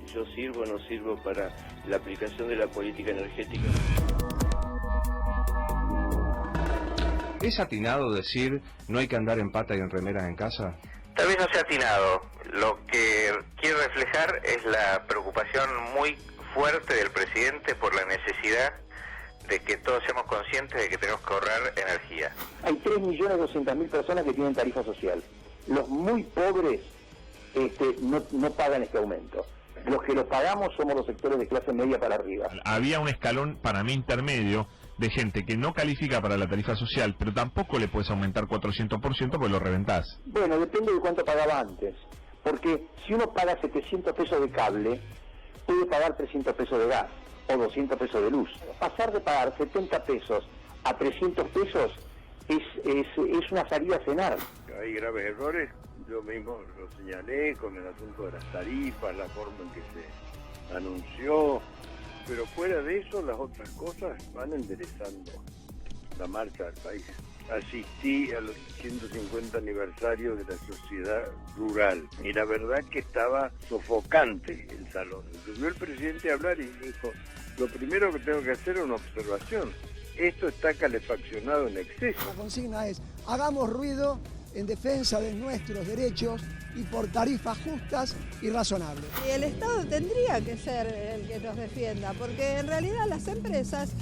si yo sirvo o no sirvo para la aplicación de la política energética. ¿Es atinado decir no hay que andar en pata y en remeras en casa? Tal vez no sea atinado. Lo que quiero reflejar es la preocupación muy fuerte del presidente por la necesidad de que todos seamos conscientes de que tenemos que ahorrar energía. Hay 3.200.000 personas que tienen tarifa social. Los muy pobres no pagan este aumento. Los que lo pagamos somos los sectores de clase media para arriba. Había un escalón para mí intermedio de gente que no califica para la tarifa social, pero tampoco le puedes aumentar 400% porque lo reventás. Bueno, depende de cuánto pagaba antes. Porque si uno paga 700 pesos de cable, puede pagar 300 pesos de gas o 200 pesos de luz. Pasar de pagar 70 pesos a 300 pesos es una salida a cenar. Hay graves errores, yo mismo lo señalé con el asunto de las tarifas, la forma en que se anunció, pero fuera de eso las otras cosas van enderezando la marcha del país. Asistí a los 150 aniversarios de la sociedad rural y la verdad que estaba sofocante el salón. Subió el presidente a hablar y dijo, lo primero que tengo que hacer es una observación. Esto está calefaccionado en exceso. La consigna es, hagamos ruido en defensa de nuestros derechos y por tarifas justas y razonables. Y el Estado tendría que ser el que nos defienda, porque en realidad las empresas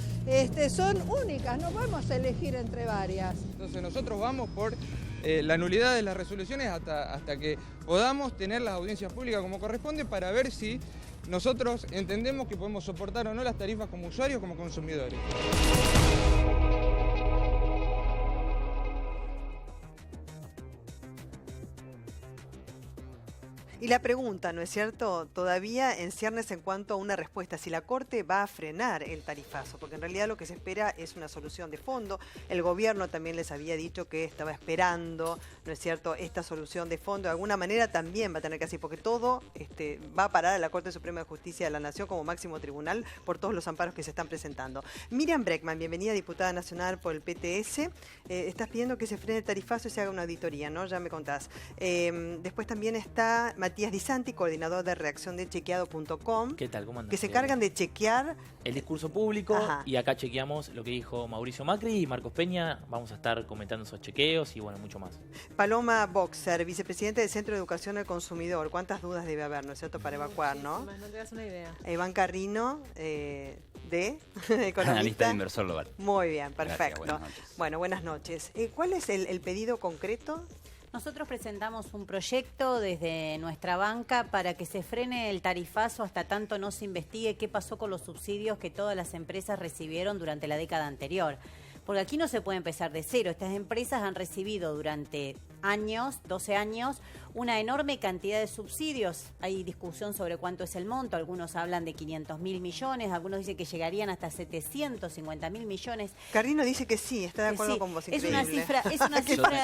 son únicas, no podemos elegir entre varias. Entonces nosotros vamos por la nulidad de las resoluciones hasta que podamos tener las audiencias públicas como corresponde para ver si nosotros entendemos que podemos soportar o no las tarifas como usuarios como consumidores. Y la pregunta, ¿no es cierto?, todavía en ciernes en cuanto a una respuesta, si la Corte va a frenar el tarifazo, porque en realidad lo que se espera es una solución de fondo. El gobierno también les había dicho que estaba esperando, ¿no es cierto?, esta solución de fondo. De alguna manera también va a tener que hacer, porque todo va a parar a la Corte Suprema de Justicia de la Nación como máximo tribunal por todos los amparos que se están presentando. Miriam Bregman, bienvenida, diputada nacional por el PTS. Estás pidiendo que se frene el tarifazo y se haga una auditoría, ¿no? Ya me contás. Después también está Matías Di Santi, coordinador de redacción de chequeado.com. ¿Qué tal? ¿Cómo andan? Que se cargan de chequear el discurso público. Ajá. Y acá chequeamos lo que dijo Mauricio Macri y Marcos Peña. Vamos a estar comentando esos chequeos y bueno, mucho más. Paloma Boxer, vicepresidente del Centro de Educación al Consumidor. ¿Cuántas dudas debe haber, no es cierto, para evacuar, no? No te das una idea. Iván Carrino, de economista. Analista de inversor global. Muy bien, perfecto. Gracias, buenas noches. ¿Cuál es el pedido concreto? Nosotros presentamos un proyecto desde nuestra banca para que se frene el tarifazo hasta tanto no se investigue qué pasó con los subsidios que todas las empresas recibieron durante la década anterior. Porque aquí no se puede empezar de cero. Estas empresas han recibido durante años, 12 años, una enorme cantidad de subsidios. Hay discusión sobre cuánto es el monto. Algunos hablan de 500.000 millones, algunos dicen que llegarían hasta 750.000 millones. Carrino dice que sí, está de acuerdo con vos. Es una cifra.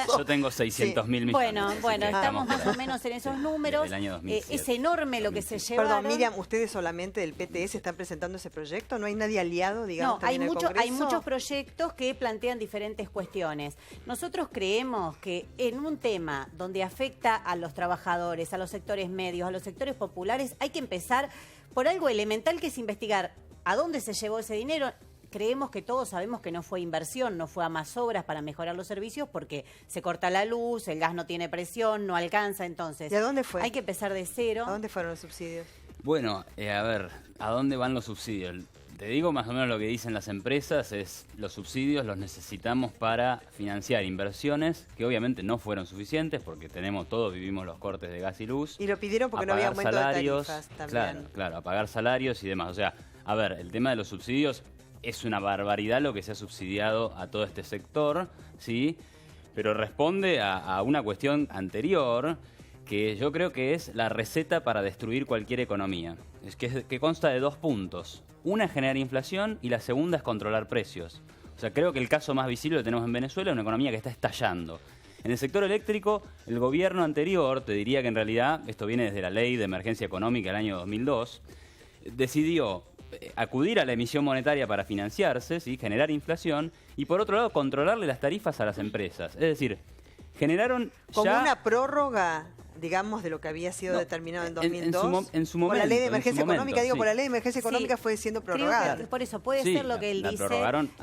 Yo tengo 600.000 millones. Bueno, estamos más o menos en esos números. El año 2007, es enorme lo que se llevaron. Perdón, Miriam, ¿ustedes solamente del PTS están presentando ese proyecto? ¿No hay nadie aliado, digamos? No, hay muchos proyectos que plantean diferentes cuestiones. Nosotros creemos que en un tema donde afecta a los trabajadores, a los sectores medios, a los sectores populares, hay que empezar por algo elemental que es investigar a dónde se llevó ese dinero. Creemos que todos sabemos que no fue inversión, no fue a más obras para mejorar los servicios porque se corta la luz, el gas no tiene presión, no alcanza, entonces... ¿Y a dónde fue? Hay que empezar de cero. ¿A dónde fueron los subsidios? Bueno, a ver, ¿a dónde van los subsidios? Te digo más o menos lo que dicen las empresas, es los subsidios los necesitamos para financiar inversiones que obviamente no fueron suficientes porque todos vivimos los cortes de gas y luz. Y lo pidieron porque no había aumento de tarifas también. Claro, a pagar salarios y demás. O sea, a ver, el tema de los subsidios es una barbaridad lo que se ha subsidiado a todo este sector, ¿sí? Pero responde a una cuestión anterior que yo creo que es la receta para destruir cualquier economía. Es que consta de 2 puntos. Una es generar inflación y la segunda es controlar precios. O sea, creo que el caso más visible lo tenemos en Venezuela, una economía que está estallando. En el sector eléctrico, el gobierno anterior, te diría que en realidad, esto viene desde la Ley de Emergencia Económica del año 2002, decidió acudir a la emisión monetaria para financiarse, ¿sí? Generar inflación y por otro lado controlarle las tarifas a las empresas. Es decir, generaron como ya una prórroga digamos, de lo que había sido determinado en 2002. En su momento. Por la ley de emergencia económica, sí. por la ley de emergencia económica fue siendo prorrogada. Creo que por eso puede ser lo que él dice,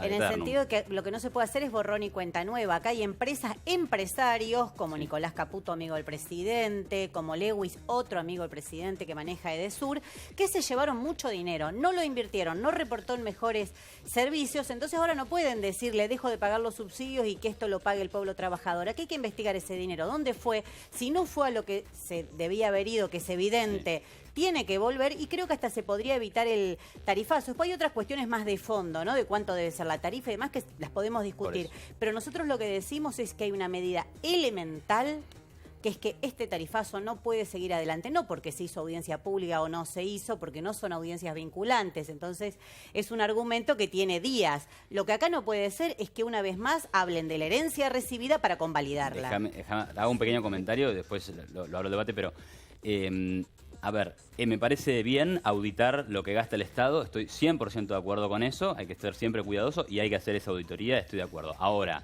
en el sentido de que lo que no se puede hacer es borrón y cuenta nueva. Acá hay empresarios como Nicolás Caputo, amigo del presidente, como Lewis, otro amigo del presidente que maneja Edesur, que se llevaron mucho dinero, no lo invirtieron, no reportó en mejores servicios, entonces ahora no pueden decirle dejo de pagar los subsidios y que esto lo pague el pueblo trabajador. Aquí hay que investigar ese dinero, dónde fue, si no fue a lo que se debía haber ido, que es evidente, tiene que volver, y creo que hasta se podría evitar el tarifazo. Después hay otras cuestiones más de fondo, ¿no? De cuánto debe ser la tarifa y demás, que las podemos discutir. Pero nosotros lo que decimos es que hay una medida elemental, que es que este tarifazo no puede seguir adelante, no porque se hizo audiencia pública o no se hizo, porque no son audiencias vinculantes, entonces es un argumento que tiene días. Lo que acá no puede ser es que una vez más hablen de la herencia recibida para convalidarla. Hago un pequeño comentario, después lo abro el debate, pero a ver, me parece bien auditar lo que gasta el Estado, estoy 100% de acuerdo con eso, hay que ser siempre cuidadoso y hay que hacer esa auditoría, estoy de acuerdo. Ahora,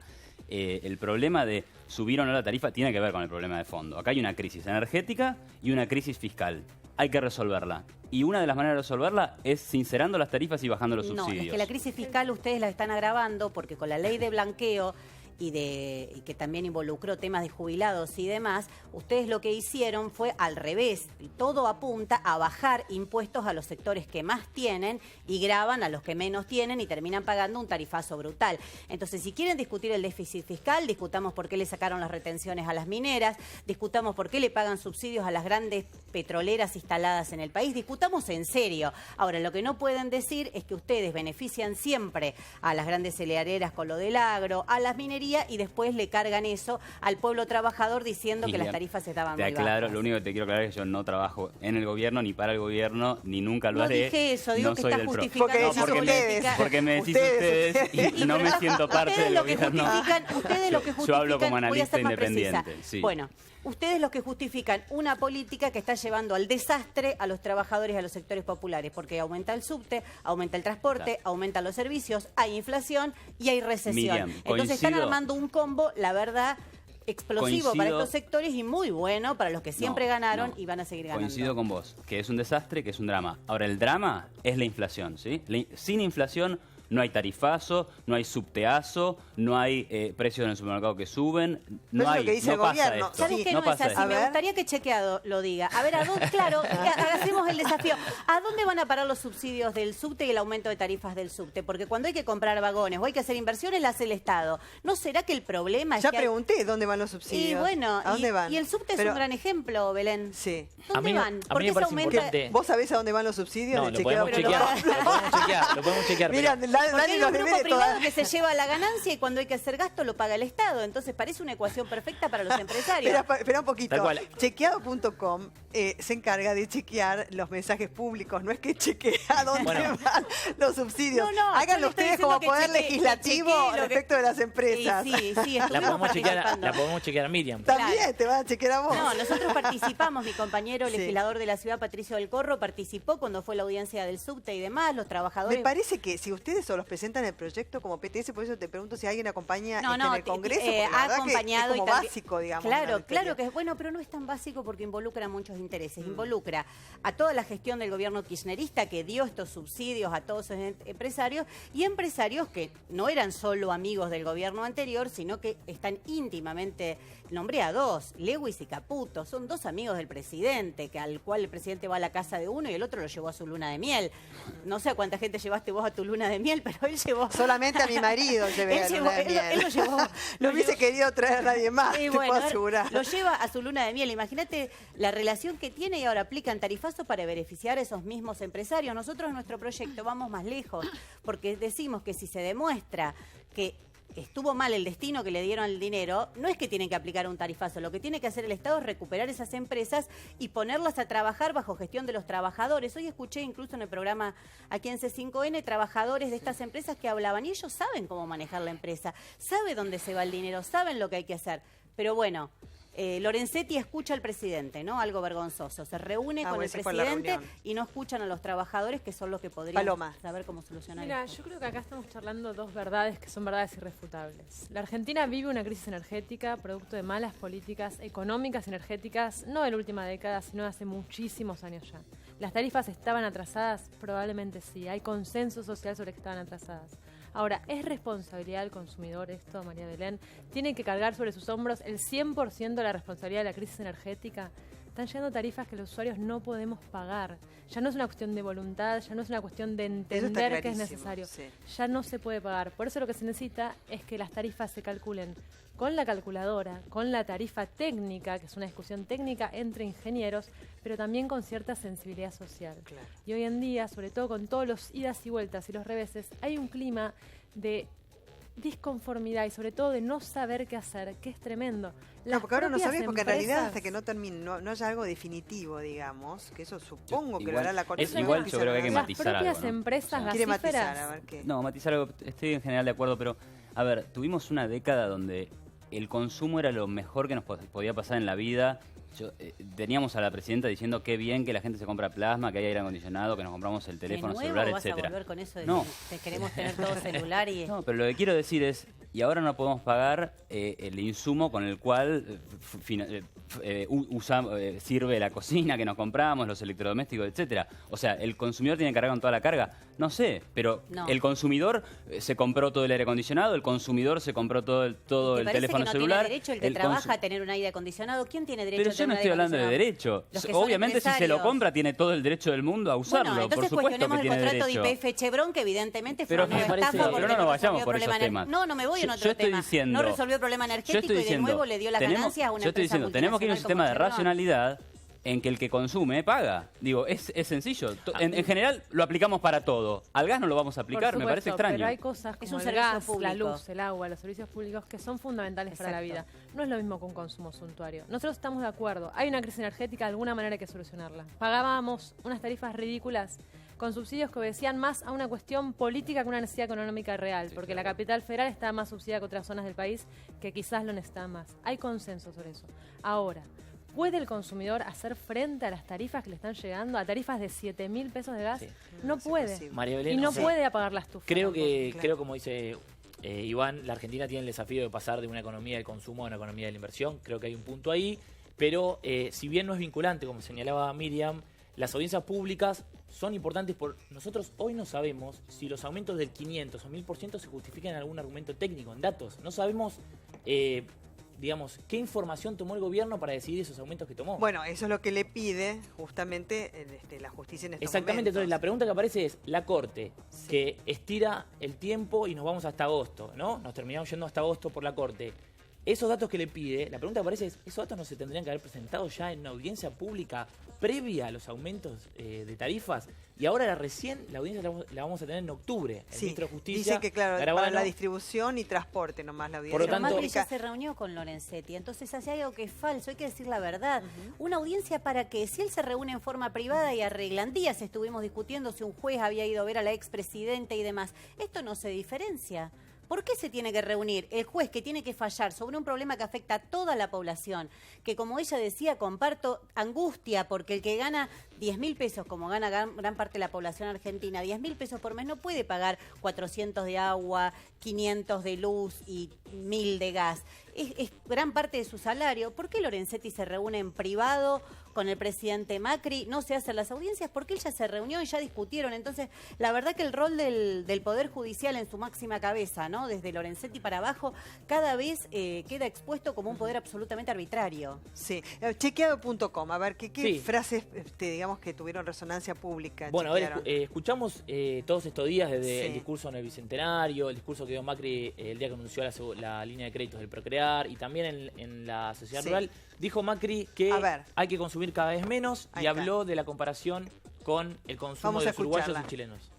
el problema de subir o no la tarifa tiene que ver con el problema de fondo. Acá hay una crisis energética y una crisis fiscal. Hay que resolverla. Y una de las maneras de resolverla es sincerando las tarifas y bajando los subsidios. No, es que la crisis fiscal ustedes la están agravando porque con la ley de blanqueo y que también involucró temas de jubilados y demás, ustedes lo que hicieron fue al revés. Todo apunta a bajar impuestos a los sectores que más tienen y gravan a los que menos tienen y terminan pagando un tarifazo brutal. Entonces, si quieren discutir el déficit fiscal, discutamos por qué le sacaron las retenciones a las mineras, discutamos por qué le pagan subsidios a las grandes petroleras instaladas en el país, discutamos en serio. Ahora, lo que no pueden decir es que ustedes benefician siempre a las grandes cerealeras con lo del agro, a las minerías, y después le cargan eso al pueblo trabajador diciendo que las tarifas estaban muy bajas. Lo único que te quiero aclarar es que yo no trabajo en el gobierno, ni para el gobierno, ni nunca lo haré. No dije eso, digo no que soy está del justificando. Porque me decís ustedes y no me siento parte del gobierno. Ustedes lo que justifican, yo hablo como analista independiente. Sí. Bueno, ustedes los que justifican una política que está llevando al desastre a los trabajadores y a los sectores populares, porque aumenta el subte, aumenta el transporte, aumentan los servicios, hay inflación y hay recesión. Miriam, entonces están armando un combo, la verdad, explosivo para estos sectores y muy bueno para los que siempre ganaron y van a seguir ganando. Coincido con vos, que es un desastre, que es un drama. Ahora, el drama es la inflación, ¿sí? Sin inflación no hay tarifazo, no hay subteazo, no hay precios en el supermercado que suben, no hay, es lo que dice el gobierno. ¿Sabes qué no es así? Me gustaría que Chequeado lo diga. A ver, claro, hacemos el desafío. ¿A dónde van a parar los subsidios del subte y el aumento de tarifas del subte? Porque cuando hay que comprar vagones o hay que hacer inversiones, las hace el Estado. ¿No será que el problema es que pregunté dónde van los subsidios. Y bueno, ¿a dónde van? Y el subte es un gran ejemplo, Belén. Sí. ¿Dónde van? A mí me parece importante. ¿Vos sabés a dónde van los subsidios? No, lo podemos chequear. Lo podemos chequear. Mira, porque hay un grupo privado que se lleva la ganancia y cuando hay que hacer gasto lo paga el Estado. Entonces parece una ecuación perfecta para los empresarios. Espera un poquito. Chequeado.com se encarga de chequear los mensajes públicos. No es que chequea dónde van los subsidios. Háganlo ustedes como poder legislativo respecto de las empresas. Sí, la podemos chequear a Miriam. También te van a chequear a vos. No, nosotros participamos, mi compañero legislador de la ciudad, Patricio del Corro, participó cuando fue la audiencia del subte y demás, los trabajadores. Me parece que si ustedes los presentan el proyecto como PTS, por eso te pregunto si alguien acompaña en el Congreso, porque la verdad acompañado que es como básico, digamos. Claro que es bueno, pero no es tan básico porque involucra muchos intereses. Involucra a toda la gestión del gobierno kirchnerista que dio estos subsidios a todos esos empresarios y empresarios que no eran solo amigos del gobierno anterior, sino que están íntimamente, nombré a dos, Lewis y Caputo, son dos amigos del presidente, al cual el presidente va a la casa de uno y el otro lo llevó a su luna de miel. No sé a cuánta gente llevaste vos a tu luna de miel, pero él llevó... Solamente a mi marido llevé a la luna de miel. Él lo llevó... No hubiese querido traer a nadie más, te puedo asegurar. Lo lleva a su luna de miel. Imagínate la relación que tiene y ahora aplican tarifazos para beneficiar a esos mismos empresarios. Nosotros en nuestro proyecto vamos más lejos, porque decimos que si se demuestra que estuvo mal el destino que le dieron el dinero, no es que tienen que aplicar un tarifazo, lo que tiene que hacer el Estado es recuperar esas empresas y ponerlas a trabajar bajo gestión de los trabajadores. Hoy escuché incluso en el programa aquí en C5N trabajadores de estas empresas que hablaban y ellos saben cómo manejar la empresa, saben dónde se va el dinero, saben lo que hay que hacer, pero bueno, Lorenzetti escucha al presidente, ¿no? Algo vergonzoso. Se reúne con el presidente y no escuchan a los trabajadores, que son los que podrían saber cómo solucionar Mira, esto. yo creo que acá estamos charlando dos verdades que son verdades irrefutables. La Argentina vive una crisis energética producto de malas políticas económicas y energéticas, no de la última década, sino de hace muchísimos años ya. ¿Las tarifas estaban atrasadas? Probablemente sí. Hay consenso social sobre que estaban atrasadas. Ahora, ¿es responsabilidad del consumidor esto, María Belén? ¿Tiene que cargar sobre sus hombros el 100% de la responsabilidad de la crisis energética? Están llegando tarifas que los usuarios no podemos pagar. Ya no es una cuestión de voluntad, ya no es una cuestión de entender que es necesario. Sí. Ya no se puede pagar. Por eso lo que se necesita es que las tarifas se calculen con la calculadora, con la tarifa técnica, que es una discusión técnica entre ingenieros, pero también con cierta sensibilidad social. Claro. Y hoy en día, sobre todo con todos los idas y vueltas y los reveses, hay un clima de disconformidad y sobre todo de no saber qué hacer, que es tremendo. No, porque ahora no sabés, porque en realidad hasta que no termine, no haya algo definitivo, digamos, que eso supongo que lo hará la Corte. Igual yo creo que hay que matizar algo, ¿no? Las propias empresas quiere matizar, a ver qué. No, matizar algo, estoy en general de acuerdo, pero a ver, tuvimos una década donde el consumo era lo mejor que nos podía pasar en la vida. Teníamos a la presidenta diciendo qué bien que la gente se compra plasma, que hay aire acondicionado, que nos compramos el teléfono celular, etcétera. ¿Vas a volver con eso de que queremos tener todo celular y... No, pero lo que quiero decir es, y ahora no podemos pagar el insumo con el cual sirve la cocina que nos compramos, los electrodomésticos, etcétera. O sea, ¿el consumidor tiene que cargar con toda la carga? No sé, pero el consumidor se compró todo el aire acondicionado, el consumidor se compró todo el teléfono celular. ¿Tiene derecho el que trabaja a tener un aire acondicionado? ¿Quién tiene derecho a tener yo no estoy hablando de derecho. Obviamente si se lo compra tiene todo el derecho del mundo a usarlo. Bueno, entonces por supuesto que tiene derecho. El contrato de YPF Chevron, que evidentemente fue pero una estafa. Pero no nos vayamos por esos temas. No, me voy en otro tema. No resolvió el problema energético y de nuevo le dio las ganancias a una empresa multinacional. Yo estoy diciendo, tenemos que ir a un sistema de racionalidad en que el que consume paga. Digo, es sencillo. En general lo aplicamos para todo. Al gas no lo vamos a aplicar, me parece extraño. Pero hay cosas como el gas, la luz, el agua, los servicios públicos que son fundamentales para la vida. No es lo mismo que un consumo suntuario. Nosotros estamos de acuerdo. Hay una crisis energética, de alguna manera hay que solucionarla. Pagábamos unas tarifas ridículas con subsidios que obedecían más a una cuestión política que una necesidad económica real, porque la capital federal está más subsidiada que otras zonas del país que quizás lo necesitan más. Hay consenso sobre eso. Ahora, ¿puede el consumidor hacer frente a las tarifas que le están llegando, a tarifas de 7.000 pesos de gas? Sí. No puede. María Belén, y no puede apagar la estufa. Creo como dice Iván, la Argentina tiene el desafío de pasar de una economía del consumo a una economía de la inversión. Creo que hay un punto ahí, pero si bien no es vinculante, como señalaba Miriam, las audiencias públicas son importantes. Nosotros hoy no sabemos si los aumentos del 500 o 1000% se justifican en algún argumento técnico, en datos. No sabemos... digamos, ¿qué información tomó el gobierno para decidir esos aumentos que tomó? Bueno, eso es lo que le pide justamente la justicia en estos Exactamente, momentos. Entonces la pregunta que aparece es, la Corte, que estira el tiempo y nos vamos hasta agosto, ¿no? Nos terminamos yendo hasta agosto por la Corte. Esos datos que le pide, la pregunta que aparece es, ¿esos datos no se tendrían que haber presentado ya en una audiencia pública previa a los aumentos de tarifas? Y ahora recién la audiencia la vamos a tener en octubre. El ministro de Justicia, dice que claro, para la distribución y transporte nomás la audiencia. Por lo tanto, Macri ya se reunió con Lorenzetti, entonces hace algo que es falso, hay que decir la verdad. Una audiencia para que, si él se reúne en forma privada y arreglan días, estuvimos discutiendo si un juez había ido a ver a la expresidenta y demás, esto no se diferencia. ¿Por qué se tiene que reunir el juez que tiene que fallar sobre un problema que afecta a toda la población? Que, como ella decía, comparto angustia, porque el que gana 10.000 pesos, como gana gran parte de la población argentina, 10.000 pesos por mes no puede pagar 400 de agua, 500 de luz y 1.000 de gas. Es gran parte de su salario. ¿Por qué Lorenzetti se reúne en privado con el presidente Macri? No se hacen las audiencias porque él ya se reunió y ya discutieron. Entonces, la verdad que el rol del Poder Judicial en su máxima cabeza, ¿no? Desde Lorenzetti para abajo, cada vez queda expuesto como un poder absolutamente arbitrario. Sí. Chequeado.com, a ver, ¿qué frases, digamos, que tuvieron resonancia pública? Bueno, a ver, escuchamos todos estos días desde el discurso en el Bicentenario, el discurso que dio Macri el día que anunció la línea de créditos del Procrear, y también en la sociedad rural, dijo Macri que hay que consumir cada vez menos y habló de la comparación con el consumo de los uruguayos y chilenos.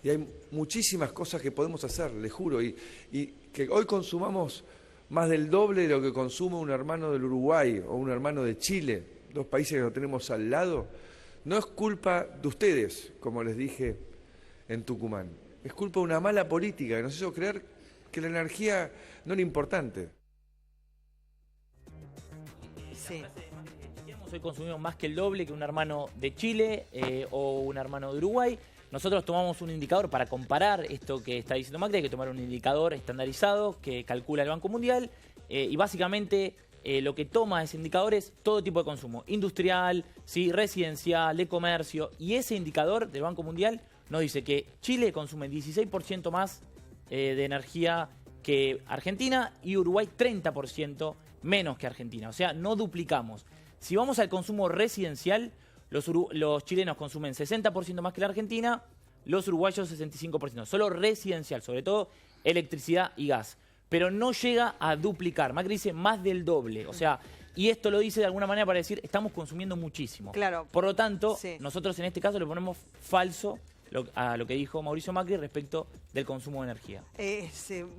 Y hay muchísimas cosas que podemos hacer, les juro, y que hoy consumamos más del doble de lo que consume un hermano del Uruguay o un hermano de Chile, dos países que lo tenemos al lado, no es culpa de ustedes, como les dije en Tucumán. Es culpa de una mala política que nos hizo creer que la energía no era importante. Sí. Hoy consumimos más que el doble que un hermano de Chile o un hermano de Uruguay. Nosotros tomamos un indicador para comparar esto que está diciendo Macri. Hay que tomar un indicador estandarizado que calcula el Banco Mundial y básicamente lo que toma ese indicador es todo tipo de consumo, industrial, ¿sí? Residencial, de comercio, y ese indicador del Banco Mundial nos dice que Chile consume 16% más de energía que Argentina y Uruguay 30% menos que Argentina, o sea, no duplicamos. Si vamos al consumo residencial, los chilenos consumen 60% más que la Argentina, los uruguayos 65%, solo residencial, sobre todo electricidad y gas. Pero no llega a duplicar, Macri dice más del doble, o sea, y esto lo dice de alguna manera para decir, estamos consumiendo muchísimo. Claro. Por lo tanto, nosotros en este caso le ponemos falso a lo que dijo Mauricio Macri respecto del consumo de energía.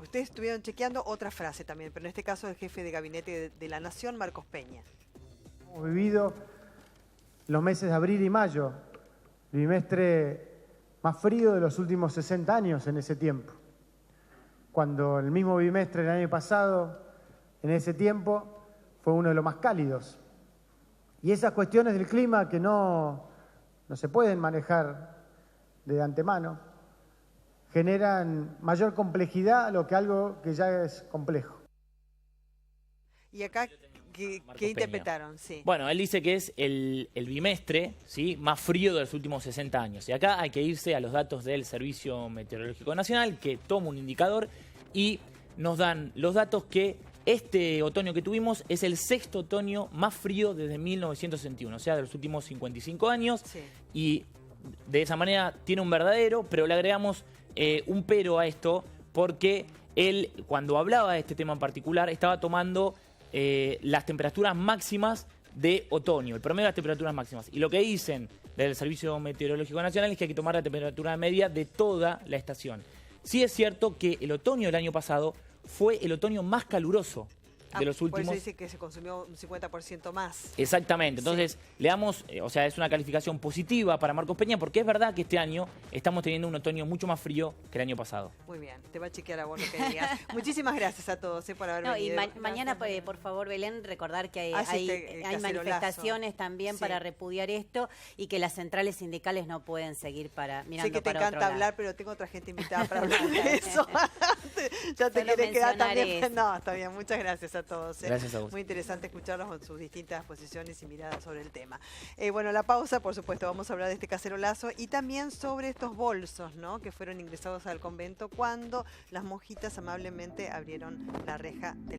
Ustedes estuvieron chequeando otra frase también, pero en este caso el jefe de gabinete de la Nación, Marcos Peña. Hemos vivido los meses de abril y mayo, el bimestre más frío de los últimos 60 años en ese tiempo. Cuando el mismo bimestre del año pasado, en ese tiempo, fue uno de los más cálidos. Y esas cuestiones del clima que no se pueden manejar de antemano, generan mayor complejidad a lo que algo que ya es complejo. Y acá, ¿qué interpretaron? Sí. Bueno, él dice que es el bimestre, ¿sí?, más frío de los últimos 60 años. Y acá hay que irse a los datos del Servicio Meteorológico Nacional, que toma un indicador y nos dan los datos que este otoño que tuvimos es el sexto otoño más frío desde 1961, o sea, de los últimos 55 años. Sí. Y de esa manera tiene un verdadero, pero le agregamos un pero a esto, porque él, cuando hablaba de este tema en particular, estaba tomando las temperaturas máximas de otoño, el promedio de las temperaturas máximas. Y lo que dicen del Servicio Meteorológico Nacional es que hay que tomar la temperatura media de toda la estación. Sí es cierto que el otoño del año pasado fue el otoño más caluroso de los últimos... Por eso dice que se consumió un 50% más. Exactamente, entonces le damos, o sea, es una calificación positiva para Marcos Peña, porque es verdad que este año estamos teniendo un otoño mucho más frío que el año pasado. Muy bien, te va a chequear a vos lo que digas. Muchísimas gracias a todos por haber venido. Y mañana, por favor, Belén, recordar que hay manifestaciones también para repudiar esto y que las centrales sindicales no pueden seguir mirando sé que te para encanta hablar, pero tengo otra gente invitada para hablar de eso. Ya te querés quedar también. No, está bien, muchas gracias a todos. Gracias a vos. Muy interesante escucharlos con sus distintas posiciones y miradas sobre el tema. Bueno, la pausa, por supuesto, vamos a hablar de este cacerolazo y también sobre estos bolsos, ¿no?, que fueron ingresados al convento cuando las monjitas amablemente abrieron la reja del